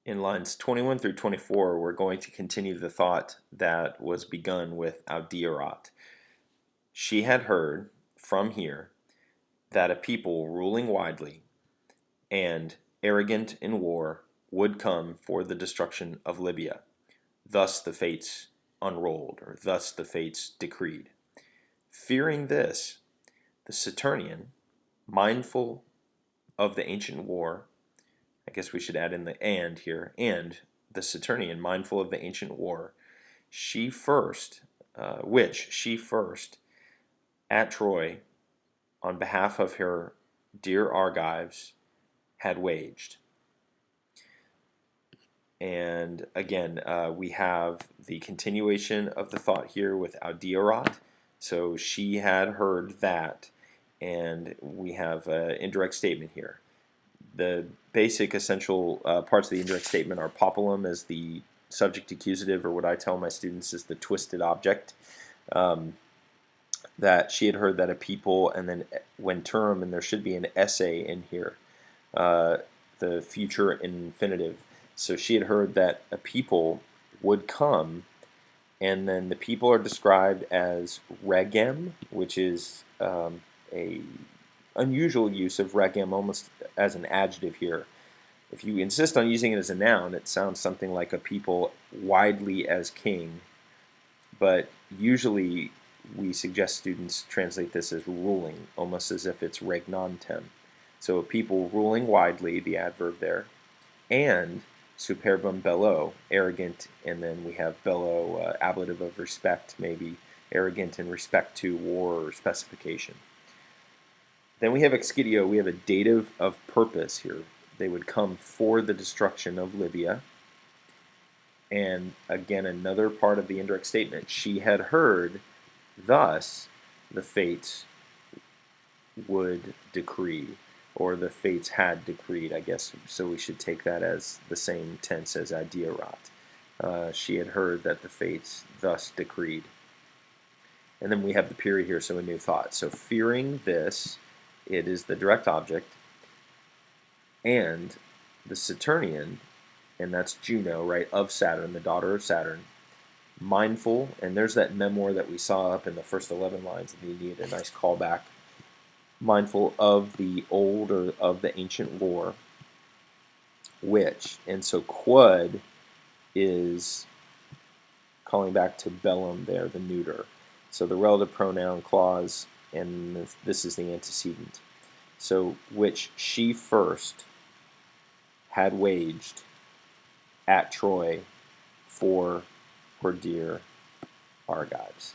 In lines 21 through 24, we're going to continue the thought that was begun with Audiorat. She had heard from here that a people ruling widely and arrogant in war would come for the destruction of Libya. Thus the fates unrolled, or thus the fates decreed. Fearing this, the Saturnian, mindful of the ancient war, I guess we should add in the and here, and the Saturnian, mindful of the ancient war, she first, which she first at Troy, on behalf of her dear Argives, had waged. And again, we have the continuation of the thought here with Audiorat. So she had heard that, and we have an indirect statement here. The basic essential parts of the indirect statement are populum as the subject accusative, or what I tell my students is the twisted object. That she had heard that a people, and then when term, and there should be an essay in here, the future infinitive. So she had heard that a people would come, and then the people are described as regem, which is a unusual use of regem almost as an adjective here. If you insist on using it as a noun, it sounds something like a people widely as king, but usually we suggest students translate this as ruling, almost as if it's regnantem. So a people ruling widely, the adverb there, and superbum bello, arrogant, and then we have bello, ablative of respect, maybe arrogant in respect to war or specification. Then we have excidio, we have a dative of purpose here. They would come for the destruction of Libya. And again, another part of the indirect statement. She had heard, thus the fates would decree, or the fates had decreed, I guess. So we should take that as the same tense as Audiorat. She had heard that the fates thus decreed. And then we have the period here, so a new thought. So fearing this, it is the direct object, and the Saturnian, and that's Juno, right, of Saturn, the daughter of Saturn, mindful, and there's that memoir that we saw up in the first 11 lines of the Aeneid, a nice callback, mindful of the old or of the ancient lore, which, and so quod is calling back to bellum there, the neuter. So the relative pronoun clause, and this is the antecedent. So which she first had waged at Troy for her dear Argives.